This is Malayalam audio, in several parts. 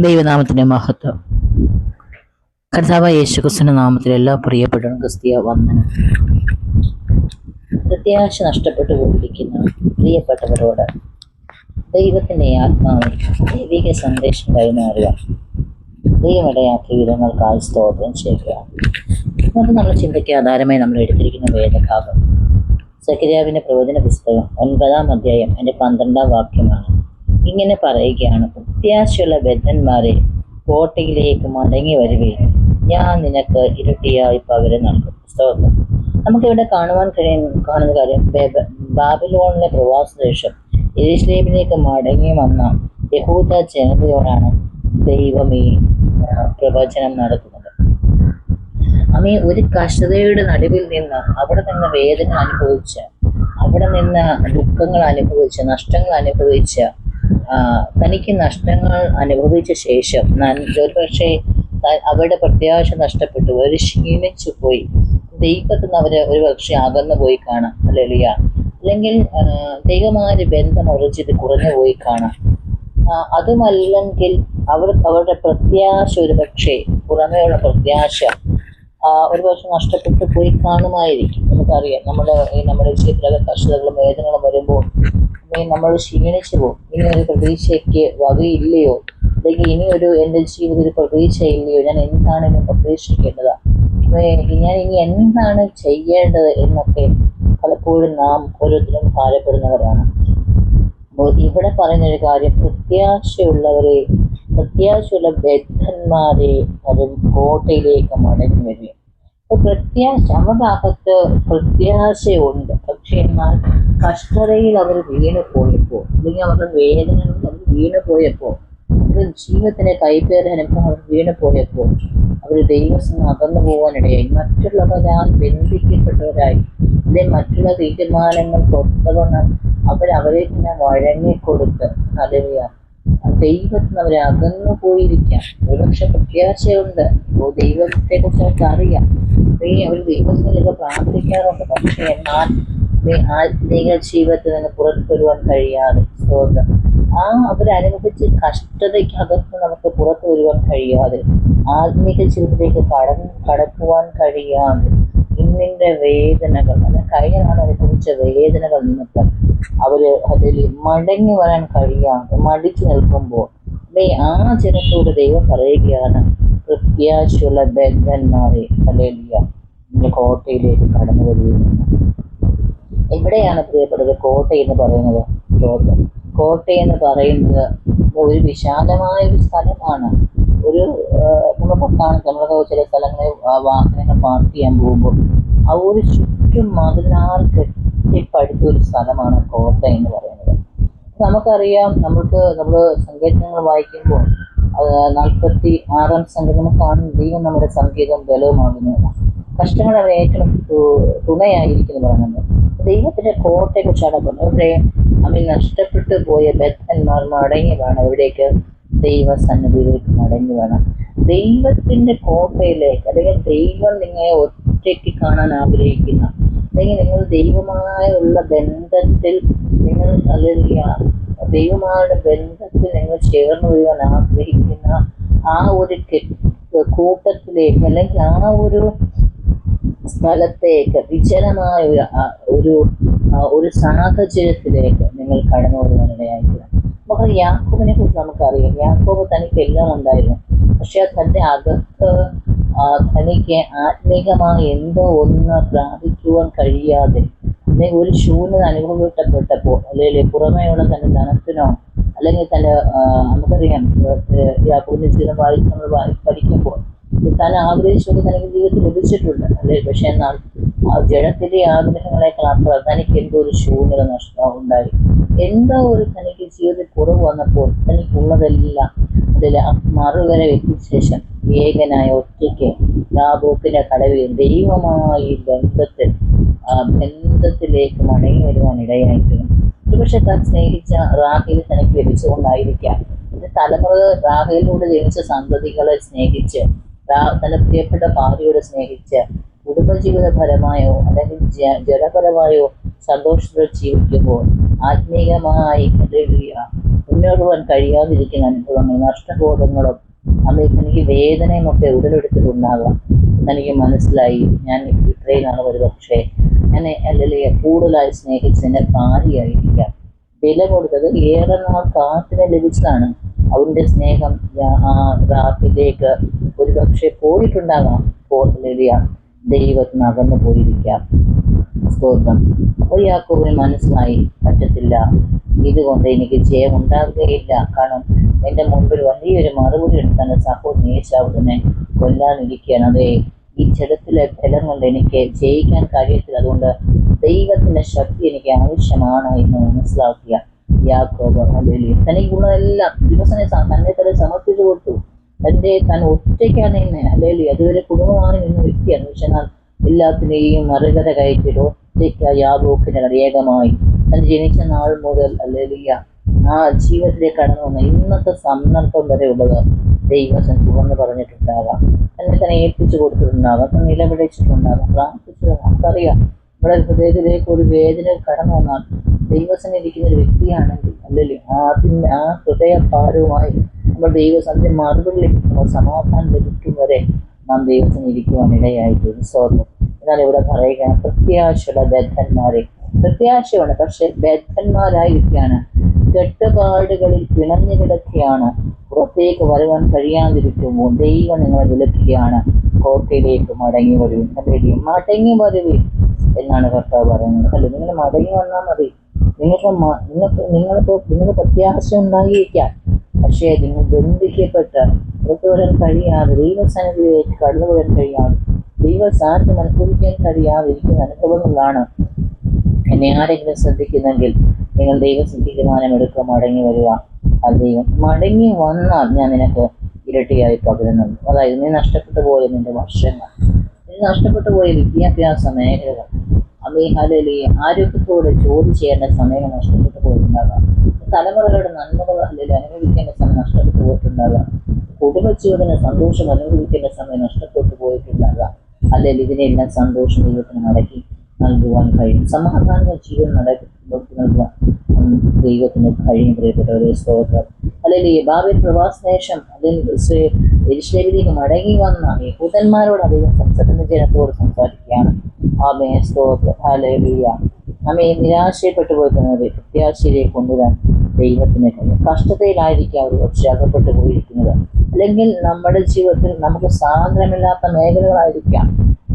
ദൈവനാമത്തിന്റെ മഹത്വം. കർത്താവായ യേശുക്രിസ്തുവിന്റെ നാമത്തിൽ എല്ലാ പ്രിയപ്പെട്ടവരും ക്രിസ്തീയ വന്ദനം. പ്രത്യാശ നഷ്ടപ്പെട്ടു പോയിരിക്കുന്ന പ്രിയപ്പെട്ടവരോട് ദൈവത്തിന്റെ ആത്മാവിൽ ദൈവിക സന്ദേശം കൈമാറുക. ദൈവമിടയാക്കിയ വിധങ്ങൾക്കായി സ്തോത്രം ചെയ്യുക. അത് നമ്മൾ ചിന്തയ്ക്ക് ആധാരമായി നമ്മൾ എടുത്തിരിക്കുന്ന വേദഭാഗം സഖരിയാവിന്റെ പ്രവചന പുസ്തകം 9-ാം അധ്യായം അതിന്റെ 12-ാം വാക്യമാണ്. ഇങ്ങനെ പറയുകയാണ്: പ്രത്യാശയുള്ള ബദ്ധന്മാരെ, കോട്ടയിലേക്ക് മടങ്ങി വരുകയും ഞാൻ നിനക്ക് ഇരട്ടിയായി പകരം നൽകും. സ്തോത്രം. നമുക്കിവിടെ കാണുന്ന കാര്യം, ബാബിലോണിലെ പ്രവാസദേശം യെരൂശലേമിലേക്ക് മടങ്ങി വന്ന യഹൂദ ജനതയോടാണ് ദൈവം ഈ പ്രവചനം നടത്തുന്നത്. ഒരു കഷ്ടതയുടെ നടുവിൽ നിന്ന്, അവിടെ നിന്ന് വേദന അനുഭവിച്ച്, അവിടെ നിന്ന് ദുഃഖങ്ങൾ അനുഭവിച്ച്, നഷ്ടങ്ങൾ അനുഭവിച്ച്, തനിക്ക് നഷ്ടങ്ങൾ അനുഭവിച്ച ശേഷം ഒരുപക്ഷെ അവരുടെ പ്രത്യാശ നഷ്ടപ്പെട്ടു, അവർ ക്ഷീണിച്ചു പോയി, ദൈവത്തിൽ നിന്ന് അവര് ഒരുപക്ഷെ അകന്നു പോയി കാണാം. ഹല്ലേലൂയ. അല്ലെങ്കിൽ ദൈവമായ ബന്ധം ഉറച്ചിട്ട് കുറഞ്ഞു പോയി കാണാം. അതുമല്ലെങ്കിൽ അവരുടെ പ്രത്യാശ ഒരുപക്ഷെ, പുറമേയുള്ള പ്രത്യാശ ഒരുപക്ഷെ നഷ്ടപ്പെട്ടു പോയി കാണുമായിരിക്കും. നമുക്കറിയാം, നമ്മുടെ ജീവിതത്തിലൊക്കെ കഷ്ടതകളും വേദനകളും വരുമ്പോൾ നമ്മൾ ക്ഷീണിച്ചു പോകും. ഇനി ഒരു പ്രതീക്ഷയ്ക്ക് വകയില്ലയോ, അല്ലെങ്കിൽ ഇനിയൊരു എൻ്റെ ജീവിതത്തിൽ പ്രതീക്ഷയില്ലയോ, ഞാൻ എന്താണ് ഇനി പ്രതീക്ഷിക്കേണ്ടത്, ഞാൻ ഇനി എന്താണ് ചെയ്യേണ്ടത് എന്നൊക്കെ പലപ്പോഴും നാം ഓരോരുത്തരും ഭാരപ്പെടുന്നവരാണ്. അപ്പോൾ ഇവിടെ പറയുന്നൊരു കാര്യം, പ്രത്യാശയുള്ള ബദ്ധന്മാരെ അതും കോട്ടയിലേക്ക് മടങ്ങി വരിക. അവരുടെ അകത്ത് പ്രത്യാശയുണ്ട്. പക്ഷെ എന്നാൽ കഷ്ടതയിൽ അവർ വീണു പോയപ്പോൾ, അല്ലെങ്കിൽ അവരുടെ വേദനകളിൽ അവർ വീണു പോയപ്പോൾ, അവരുടെ ജീവിതത്തിന്റെ കൈപ്പേറിയ അനുഭവം അവർ വീണു പോയപ്പോൾ, അവർ ദൈവത്തിൽ അകന്നു പോകാനിടയായി, മറ്റുള്ളവരാൽ ബന്ധിക്കപ്പെട്ടവരായി, അല്ലെങ്കിൽ മറ്റുള്ള തീരുമാനങ്ങൾ ഒത്തവണ്ണം അവരെ തന്നെ വഴങ്ങിക്കൊടുത്ത്, ഹല്ലേലൂയ, ദൈവത്തിന് അവരെ അകന്നു പോയിരിക്കാം. ഒരുപക്ഷെ പ്രത്യാശയുണ്ട്, ദൈവത്തെ കുറിച്ച് അവർക്ക് അറിയാം, അവർ ദൈവത്തിനൊക്കെ പ്രാർത്ഥിക്കാറുണ്ട്. പക്ഷെ എന്നാൽ ആത്മീക ജീവിതത്തിൽ നിന്ന് പുറത്തു വരുവാൻ കഴിയാതെ, അവരനുഭവിച്ച് കഷ്ടതയ്ക്കകത്ത് നമുക്ക് പുറത്തു വരുവാൻ കഴിയാതെ, ആത്മീക ജീവിതത്തിലേക്ക് കടക്കുവാൻ കഴിയാതെ, ഇന്നിന്റെ വേദനകൾ, കഴിഞ്ഞ നാൾ അനുഭവിച്ച വേദനകൾ നിമിത്തം അവര് അതിൽ മടങ്ങി വരാൻ കഴിയാതെ മടിച്ചു നിൽക്കുമ്പോൾ, ആ ജനത്തോട് ദൈവം പറയുകയാണ്, പ്രത്യാശയുള്ള ബദ്ധന്മാരെ, ഹല്ലേലൂയ, നിങ്ങൾ കോട്ടയിലേക്ക് കടന്നു വരികയാണ്. എവിടെയാണ് പ്രിയപ്പെട്ടത് കോട്ട എന്ന് പറയുന്നത്? കോട്ട എന്ന് പറയുന്നത് ഒരു വിശാലമായ ഒരു സ്ഥലമാണ്. നമുക്ക് കാണാം, നമ്മളൊക്കെ ചില സ്ഥലങ്ങളിൽ വാഹനങ്ങൾ പാർക്ക് ചെയ്യാൻ പോകുമ്പോൾ ആ ഒരു ചുറ്റും മതിലാൽ കെട്ടിപ്പടുത്ത ഒരു സ്ഥലമാണ് കോട്ട എന്ന് പറയുന്നത്. നമുക്കറിയാം, നമ്മൾ സങ്കീർത്തനങ്ങൾ വായിക്കുമ്പോൾ 46-ാം സങ്കീർത്തനം നമുക്ക് കാണും, ദൈവം നമ്മുടെ സംഗീതം ബലവുമാകുന്നു, കഷ്ടങ്ങൾ അവരെ ഏറ്റവും തുണയായിരിക്കുന്നു പറയുന്നത്. ദൈവത്തിന്റെ കോട്ടയെ കുറിച്ചാണ് പറഞ്ഞത്. അവിടെ നഷ്ടപ്പെട്ടു പോയ ബദ്ധന്മാർ മടങ്ങി വേണം, എവിടേക്ക്? ദൈവസന്നിധിയിലേക്ക് മടങ്ങി വേണം. ദൈവത്തിന്റെ കോട്ടയിലേക്ക്, അല്ലെങ്കിൽ ദൈവം നിങ്ങളെ ഒറ്റയ്ക്ക് കാണാൻ ആഗ്രഹിക്കുന്ന, അല്ലെങ്കിൽ നിങ്ങൾ ദൈവമായുള്ള ബന്ധത്തിൽ നിങ്ങൾ, അല്ലെങ്കിൽ ദൈവമായുള്ള ബന്ധത്തിൽ നിങ്ങൾ ചേർന്ന് വരുവാൻ ആഗ്രഹിക്കുന്ന ആ ഒരു കൂട്ടത്തിലേക്ക്, അല്ലെങ്കിൽ ആ ഒരു സ്ഥലത്തേക്ക്, വിജനമായ ഒരു സാഹചര്യത്തിലേക്ക് നിങ്ങൾ കടന്നു വരുവാനിടയായിട്ടില്ല. നമുക്ക് യാക്കോബിനെ കുറിച്ച് നമുക്കറിയാം. യാക്കോബ് തനിക്ക് എല്ലാം ഉണ്ടായിരുന്നു, പക്ഷെ തൻ്റെ അകത്ത് തനിക്ക് ആത്മീകമായി എന്തോ ഒന്ന് പ്രാപിക്കുവാൻ കഴിയാതെ, അല്ലെങ്കിൽ ഒരു ശൂന്യത അനുഭവപ്പെട്ടപ്പോൾ, അല്ലെങ്കിൽ പുറമേയുള്ള തൻ്റെ ധനത്തിനോ, അല്ലെങ്കിൽ തൻ്റെ, നമുക്കറിയാം യാക്കോബിന്റെ ജീവിതം നമ്മൾ പഠിക്കുമ്പോൾ താൻ ആഗ്രഹിച്ചൊക്കെ തനിക്ക് ജീവിതത്തിൽ ലഭിച്ചിട്ടുണ്ട്, അല്ലെ? പക്ഷെ എന്നാൽ ജഡത്തിലെ ആഗ്രഹങ്ങളെക്കാൾ അപ്പുറം തനിക്ക് എന്തോ ഒരു ശൂന്യത ഉണ്ടായി. എന്തോ ഒരു തനിക്ക് ജീവിതത്തിൽ കുറവ് വന്നപ്പോൾ തനിക്കുള്ളതെല്ലാം അതിൽ മറുകര എത്തിയ ശേഷം ഏകനായ ഒറ്റയ്ക്ക് യാബോക്കിന്റെ കടവിൽ ദൈവമായി ബന്ധത്തിലേക്ക് മടങ്ങി വരുവാൻ ഇടയായിട്ടുണ്ട്. ഒരുപക്ഷെ താൻ സ്നേഹിച്ച റാഹേൽ തനിക്ക് ലഭിച്ചുകൊണ്ടായിരിക്കാം. തലമുറ റാഹേലിലൂടെ ജനിച്ച സന്തതികളെ സ്നേഹിച്ച്, തന്റെ പ്രിയപ്പെട്ട ഭാര്യയോട് സ്നേഹിച്ച്, കുടുംബജീവിത ഫലമായോ അല്ലെങ്കിൽ ജഡപരമായോ സന്തോഷത്തോടെ ജീവിക്കുമ്പോൾ ആത്മീയമായി മുന്നേറുവാൻ കഴിയാതിരിക്കുന്ന അനുഭവങ്ങൾ, നഷ്ടബോധങ്ങളും എനിക്ക് വേദനയും ഒക്കെ ഉടലെടുത്തിട്ടുണ്ടാകാം എന്നെനിക്ക് മനസ്സിലായി. ഞാൻ ഇത്രയും നാൾ ഒരു പക്ഷേ എന്നെ അല്ലെങ്കിൽ കൂടുതലായി സ്നേഹിച്ചെന്നെ ഭാര്യയായിരിക്കാം. വില കൊടുത്തത് ഏറെ നാൾ കാത്തിനെ ലഭിച്ചതാണ്. അവൻ്റെ സ്നേഹം ആ റാത്തിലേക്ക് ഒരു പക്ഷെ പോയിട്ടുണ്ടാകാം. ദൈവത്തിന് അകന്നു പോയിരിക്കാം. സ്തോത്രം. അപ്പോൾ യാക്കോബിന് മനസ്സിലായി, പറ്റത്തില്ല, ഇതുകൊണ്ട് എനിക്ക് ജയം ഉണ്ടാവുകയില്ല. കാരണം എൻ്റെ മുമ്പിൽ വലിയൊരു മറുപടി ഉണ്ട്. തൻ്റെ സഹോദരൻ ഏശാവ് തന്നെ കൊല്ലാനിരിക്കുകയാണ്. അതെ, ഈ ജഡത്തിലെ ബലം കൊണ്ട് എനിക്ക് ജയിക്കാൻ കഴിയത്തില്ല. അതുകൊണ്ട് ദൈവത്തിൻ്റെ ശക്തി എനിക്ക് ആവശ്യമാണ് എന്ന് മനസ്സിലാക്കിയ യാക്കോബ് തനിക്കുള്ളതെല്ലാം ദിവസം തന്നെ തന്നെ സമർപ്പിച്ചു കൊടുത്തു. താൻ ഒറ്റയ്ക്കാണ് ഇന്ന് അതുവരെ കുടുംബമാണ് ഇന്ന് വ്യക്തിയാണ്. പക്ഷെ എന്നാൽ എല്ലാത്തിനെയും മറുകര കയറ്റിട്ട് ഒറ്റയ്ക്ക് യാബോക്കിന് ഏകമായി താൻ ജനിച്ച നാൾ മുതൽ ആ ജീവിതത്തിലേക്ക് കടന്നു വന്ന ഇന്നത്തെ സന്ദർഭം വരെ ഉള്ളത് ദൈവം തുറന്ന് പറഞ്ഞിട്ടുണ്ടാകാം. തന്നെ ഏൽപ്പിച്ചു കൊടുത്തിട്ടുണ്ടാകാം, നിലവിളിച്ചിട്ടുണ്ടാകാം, പ്രാർത്ഥിച്ചിട്ടുണ്ടാകാം. നമുക്കറിയാം, നമ്മുടെ ഹൃദയത്തിലേക്ക് ഒരു വേദന കടന്നു വന്നാൽ ദൈവത്തിന് ഇരിക്കുന്ന ഒരു വ്യക്തിയാണെങ്കിൽ ആ ഹൃദയഭാരവുമായി നമ്മൾ ദൈവസന്ധ്യ മറുപടി ലഭിക്കുമ്പോൾ സമാധാനം ലഭിക്കും വരെ നാം ദൈവത്തിന് ഇരിക്കുവാൻ ഇടയായിത്തീരും. സ്തോത്രം. എന്നാൽ ഇവിടെ പറയുകയാണ്, പ്രത്യാശയുടെ ബദ്ധന്മാരെ, പ്രത്യാശയാണ് പക്ഷെ ബദ്ധന്മാരായിരിക്കുകയാണ്, കെട്ടുപാടുകളിൽ പിണഞ്ഞു കിടക്കുകയാണ്, പുറത്തേക്ക് വരുവാൻ കഴിയാതിരിക്കുമ്പോൾ ദൈവം നിങ്ങളെ വിളിക്കുകയാണ്, കോട്ടയിലേക്ക് മടങ്ങി വരുവിൻ. മടങ്ങി വരുവിൻ എന്നാണ് കർത്താവ് പറയുന്നത്. അല്ല, നിങ്ങൾ മടങ്ങി വന്നാൽ മതി. നിങ്ങൾക്ക് പ്രത്യാശ ഉണ്ടായിരിക്കാം. പക്ഷേ നിങ്ങൾ ബന്ധിക്കപ്പെട്ട് പുറത്തു വരാൻ കഴിയാതെ, ദൈവസന്നിധിയിലേക്ക് കടന്നു വരാൻ കഴിയാതെ, ദൈവസാന്നിധ്യം അനുഭവിക്കാൻ കഴിയാതിരിക്കുന്ന അനുഭവങ്ങളാണ്. എന്നെ ആരെങ്കിലും ശ്രദ്ധിക്കുന്നെങ്കിൽ നിങ്ങൾ ദൈവം തീരുമാനമെടുക്കുക, മടങ്ങി വരിക. അത് ദൈവം മടങ്ങി വന്നാൽ ഞാൻ നിനക്ക് ഇരട്ടിയായി പകരുന്നത്. അതായത് നീ നഷ്ടപ്പെട്ടു പോയ നിന്റെ വർഷങ്ങൾ, നീ നഷ്ടപ്പെട്ടു പോയ വിദ്യാഭ്യാസ മേഖലകൾ, ആരോഗ്യത്തോടെ ജോലി ചെയ്യേണ്ട സമയം നഷ്ടപ്പെട്ടു പോയിട്ടുണ്ടാകാം. തലമുറകളുടെ നന്മകൾ അനുഭവിക്കേണ്ട സമയം നഷ്ടപ്പെട്ടു പോയിട്ടുണ്ടാകാം. കുടുംബജീവിതത്തിന് സന്തോഷം അനുഭവിക്കേണ്ട സമയം നഷ്ടപ്പെട്ടു പോയിട്ടുണ്ടാകാം. അല്ലെങ്കിൽ ഇതിനെല്ലാം സന്തോഷം ദൈവത്തിന് മടക്കി നൽകുവാൻ കഴിയും. സമാധാന ജീവൻ നൽകുവാൻ ദൈവത്തിന് കഴിയും. പ്രിയപ്പെട്ടവരെ, സ്തോത്രം. അല്ലെങ്കിൽ ബാബേൽ പ്രവാസനേഷം യെരൂശലേമിലേക്ക് മടങ്ങി വന്ന യഹൂദന്മാരോട് അദ്ദേഹം ജനത്തോട് സംസാരിക്കുകയാണ്. ആമേ, സ്തോത്രം. ഹല്ലേലൂയ. നമ്മെ നിരാശയപ്പെട്ടു പോയിട്ടുള്ളത് പ്രത്യാശയിലേക്ക് കൊണ്ടുവരാൻ ദൈവത്തിന് കഴിയും. കഷ്ടതയിലായിരിക്കാം അവർ പക്ഷെ അകപ്പെട്ടു പോയിരിക്കുന്നത്. അല്ലെങ്കിൽ നമ്മുടെ ജീവിതത്തിൽ നമുക്ക് സ്വാതന്ത്ര്യമില്ലാത്ത മേഖലകളായിരിക്കാം.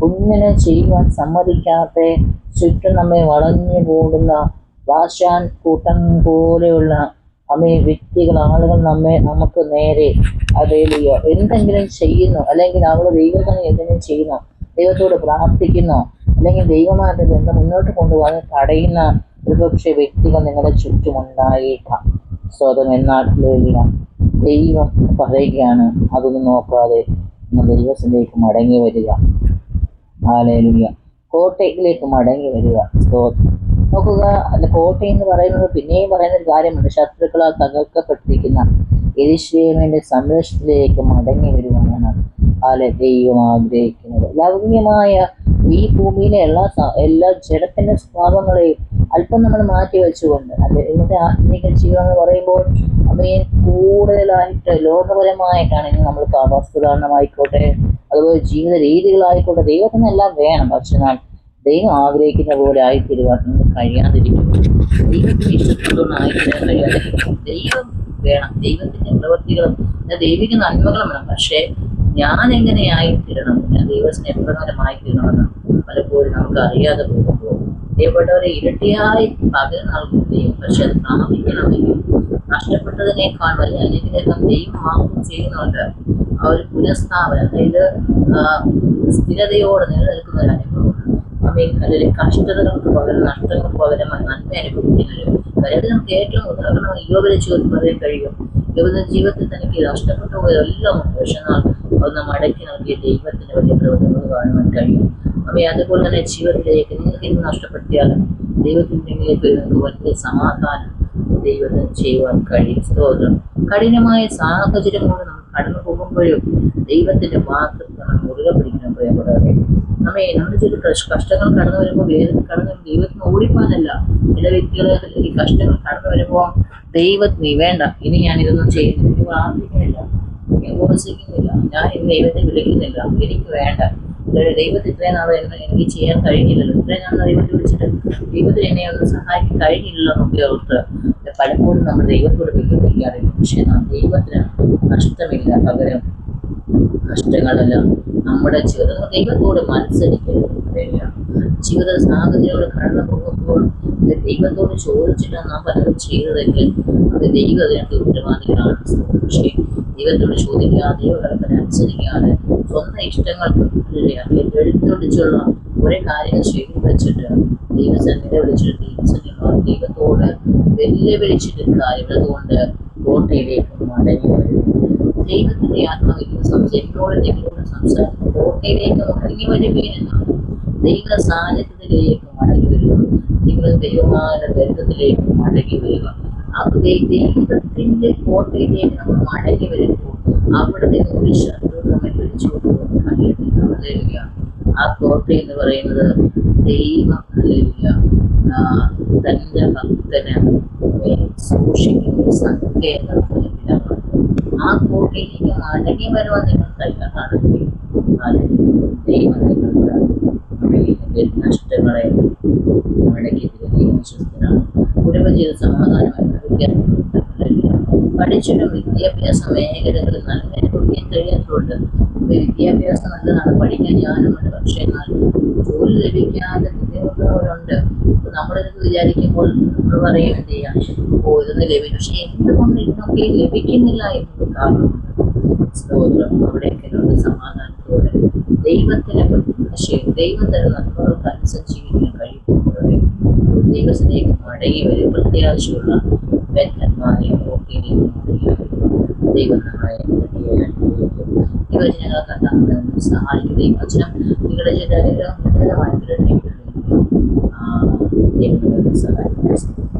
ഒന്നിനും ചെയ്യുവാൻ സമ്മതിക്കാത്ത, ചുറ്റും നമ്മെ വളഞ്ഞു കൂടുന്ന വാശാൻ കൂട്ടം പോലെയുള്ള വ്യക്തികൾ, ആളുകൾ നമുക്ക് നേരെ എന്തെങ്കിലും ചെയ്യുന്നു, അല്ലെങ്കിൽ അവൾ ദൈവത്തിന് എന്തെങ്കിലും ചെയ്യുന്നു, ദൈവത്തോട് പ്രാർത്ഥിക്കുന്നു, അല്ലെങ്കിൽ ദൈവമായിട്ട് ബന്ധം മുന്നോട്ട് കൊണ്ടുപോകാൻ തടയുന്ന ഒരുപക്ഷെ വ്യക്തികൾ നിങ്ങളുടെ ചുറ്റുമുണ്ടായേക്കാം. സ്വതം. എന്നാൽ ദൈവം പറയുകയാണ്, അതൊന്നും നോക്കാതെ ദൈവത്തിലേക്ക് മടങ്ങി വരിക. ഹല്ലേലൂയ. കോട്ടയിലേക്ക് മടങ്ങി വരിക. സ്തോത്രം. നോക്കുക, കോട്ടയെന്ന് പറയുന്നത് പിന്നെയും പറയുന്ന ഒരു കാര്യമുണ്ട്. ശത്രുക്കളാൽ തകർക്കപ്പെട്ടിരിക്കുന്ന യെരൂശലേമിന്റെ സംരക്ഷണത്തിലേക്ക് മടങ്ങി വരുവാനാണ് ദൈവം ആഗ്രഹിക്കുന്നത്. ലൗകികമായ ഈ ഭൂമിയിലെ എല്ലാ ജഡത്തിന്റെ സ്വഭാവങ്ങളെയും അല്പം നമ്മൾ മാറ്റി വെച്ചുകൊണ്ട്, ഇന്നത്തെ ആത്മീക ജീവിതം എന്ന് പറയുമ്പോൾ അവയെ കൂടുതലായിട്ട് ലോകപരമായിട്ടാണ് ഇന്ന് നമ്മൾ വസ്തുധാരണമായിക്കോട്ടെ, അതുപോലെ ജീവിത രീതികളായിക്കോട്ടെ, ദൈവത്തിനെല്ലാം വേണം. പക്ഷെ നാം ദൈവം ആഗ്രഹിക്കുന്ന പോലെ ആയിത്തീരുവാൻ നമുക്ക് കഴിയാതിരിക്കും. ദൈവത്തിന് ഇഷ്ടപ്പെട്ടൊന്നും ആയിത്തീരാൻ കഴിയാതിരിക്കും. ദൈവം വേണം, ദൈവത്തിന്റെ പ്രവൃത്തികളും ദൈവിക നന്മകളും വേണം. പക്ഷേ ഞാൻ എങ്ങനെയായിത്തീരണം, ഞാൻ ദൈവത്തിന് എപ്രകാരമായിത്തീരണമെന്ന് പലപ്പോഴും നമുക്ക് അറിയാതെ പോകുമ്പോൾ ദൈവപ്പെട്ടവരെ ഇരട്ടിയായി പകരം നൽകും ദൈവം. പക്ഷെ അത് പ്രാപിക്കണമെങ്കിൽ നഷ്ടപ്പെട്ടതിനേക്കാൾ വലിയ അനുഗ്രഹം ദൈവം വാങ്ങും ചെയ്യുന്നുണ്ട്. ആ ഒരു പുനഃസ്ഥാപനം, അതായത് സ്ഥിരതയോടെ നിലനിൽക്കുന്ന ഒരു അനുഭവം. അല്ലെങ്കിൽ കഷ്ടതകൾക്ക് പകരം നഷ്ടങ്ങൾക്ക് പകരം നന്മ അനുഭവിക്കുന്നൊരു കാര്യം. നമുക്ക് ഏറ്റവും ഉദാഹരണം യോബിനെ ചോദിച്ച് പറയാൻ കഴിയും. യോബിന്റെ ജീവിതത്തിൽ തനിക്ക് നഷ്ടപ്പെട്ടു പോയതെല്ലാം ഉണ്ട്. പക്ഷെ ഒന്ന് മടക്കി നൽകിയ ദൈവത്തിന്റെ വലിയ പ്രവർത്തനങ്ങൾ കാണുവാൻ കഴിയും. അതുപോലെ തന്നെ ജീവിതത്തിലേക്ക് നിങ്ങൾക്ക് ഇന്ന് നഷ്ടപ്പെടുത്തിയാലും ദൈവത്തിലേക്ക് നിങ്ങൾക്ക് വലിയ സമാധാനം ദൈവത്തിന് ചെയ്യുവാൻ കഴിയും. സ്തോത്രം. കഠിനമായ സാഹചര്യങ്ങളോട് നമ്മൾ കടന്നു പോകുമ്പോൾ പോകുമ്പോഴും ദൈവത്തിന്റെ വാക്ക് നമ്മൾ മുറുകെ പിടിക്കണം പ്രിയപ്പെട്ടവരെ. നമ്മുടെ ചില കഷ്ടങ്ങൾ കടന്നു വരുമ്പോൾ വേദന കടന്നു വരുമ്പോൾ ദൈവത്തിന് ഓടിപ്പാനല്ല. ചില വ്യക്തികള് ഈ കഷ്ടങ്ങൾ കടന്നു വരുമ്പോൾ ദൈവത്തിന് വേണ്ട, ഇനി ഞാൻ ഇതൊന്നും ചെയ്യുന്നില്ല, ഇനി പ്രാർത്ഥിക്കുന്നില്ല, ഇനി ഉപവസിക്കുന്നില്ല, ഞാൻ ഇനി ദൈവത്തെ വിളിക്കുന്നില്ല, എനിക്ക് വേണ്ട, ദൈവത്തെ ഇത്രയും നാൾ എനിക്ക് ചെയ്യാൻ കഴിഞ്ഞില്ലല്ലോ, ഇത്രയും നാൾ ദൈവത്തെ വിളിച്ചിട്ട് ദൈവത്തിന് എന്നെ ഒന്ന് സഹായിക്കാൻ കഴിഞ്ഞില്ലല്ലോ എന്നൊക്കെ ഓർത്ത് പലപ്പോഴും നമ്മൾ ദൈവത്തോട് വിളിക്കാറില്ല. പക്ഷെ നാം ദൈവത്തിന് നഷ്ടമില്ല, പകരം കഷ്ടങ്ങളെല്ലാം നമ്മുടെ ജീവിതം ദൈവത്തോട് മത്സരിക്കരുത്. ജീവിത സാഹചര്യങ്ങൾ കടന്നു പോകുമ്പോൾ ദൈവത്തോട് ചോദിച്ചിട്ടാണ് നാം പലരും ചെയ്തതെങ്കിൽ അത് ദൈവം അതിനൊക്കെ ഉത്തരവാദികളാണ്. പക്ഷേ ദൈവത്തോട് ചോദിക്കാതെ ദൈവകൽപ്പന അനുസരിക്കാതെ സ്വന്തം ഇഷ്ടങ്ങൾക്ക് എടുത്തൊടിച്ചുള്ള ഒരേ കാര്യങ്ങൾ ചെയ്തു വെച്ചിട്ട് ദൈവസന്നിധി വിളിച്ചിട്ട് ദൈവത്തോട് വെല്ലുവിളിച്ചിട്ട് കാര്യം അതുകൊണ്ട് കോട്ടയിലേക്ക് മടങ്ങി വരും. ദൈവത്തിന്റെ ആത്മാവിൽ എന്നോട് ദൈവത്തോട് സംസാരിക്കും. കോട്ടയിലേക്ക് മടങ്ങി വരുകയെന്നാണ്. ദൈവ സാന്നിധ്യത്തിലേക്ക് മടങ്ങി വരിക, നിങ്ങൾ ദൈവമായ ബന്ധത്തിലേക്ക് മടങ്ങി വരിക. ആ ദൈവത്തിന്റെ കോട്ടയിലേക്ക് നമ്മൾ മടങ്ങി വരുമ്പോൾ അവിടെ നിന്ന് ഒരു ശത്രു നമ്മെ പിടിച്ചുകൊണ്ടുപോകാൻ കഴിയത്തില്ല. ആ കോട്ട എന്ന് പറയുന്നത് ദൈവം തന്റെ ഭക്തനെ സൂക്ഷിക്കുന്ന സങ്കേതമാണ്. ആ കോട്ടയിലേക്ക് മടങ്ങി വരുവാൻ നിങ്ങൾ തയ്യാറാണെങ്കിൽ ദൈവം നിങ്ങളുടെ നഷ്ടങ്ങളെ മടക്കി വിശ്വസ്തനാണ്. കുടുംബജീവിത സമാധാനമായി പഠിച്ചിട്ടും വിദ്യാഭ്യാസ മേഖലകളിൽ നല്ല കുടിക്കാൻ കഴിയാത്തതുകൊണ്ട് വിദ്യാഭ്യാസം നല്ലതാണ്, പഠിക്കാൻ ജ്ഞാനമുണ്ട്, പക്ഷേ എന്നാൽ ജോലി ലഭിക്കാതെ ബുദ്ധിമുട്ടുള്ളവരുണ്ട്. നമ്മളിത് വിചാരിക്കുമ്പോൾ നമ്മൾ പറയും എന്ത് ചെയ്യാം, ഇതൊന്നും ലഭിക്കും, പക്ഷെ എന്തുകൊണ്ട് ഇതൊക്കെ ലഭിക്കുന്നില്ല എന്നൊരു കാരണമുണ്ട്. സ്തോത്രം. അവിടെയൊക്കെ നമുക്ക് സമാധാനത്തോടെ ദൈവത്തിന് ദൈവം തരുന്ന നന്മകൾക്ക് അനുസരിച്ച് ജീവിക്കാൻ കഴിയുമ്പോഴേ ദൈവത്തിലേക്ക് മടങ്ങി വരും. പ്രത്യാശയുള്ള ബന്ധന്മാരെയും ഓർക്കുകയും ദൈവം നമ്മളെ യുവജനങ്ങളൊക്കെ നമ്മളെ സഹായിക്കുകയും വചനം നിങ്ങളുടെ ചില അനുഗ്രഹമായി ദൈവം സഹായിക്കും.